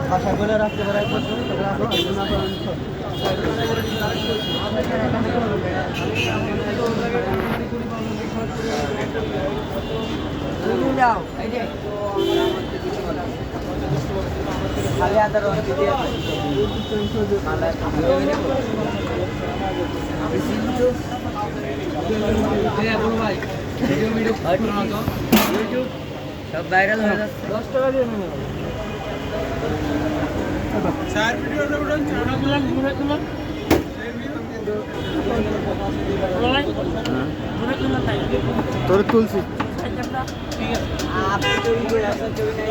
বাসা করে রাখতে পারে খালি আদার সব ভাইরাল হয়ে যাচ্ছে 10 টাকা দিয়ে নেবে স্যার ভিডিওটা উঠান তোর তুলছি আপনি তৈরি করে আসেন ছবি নাই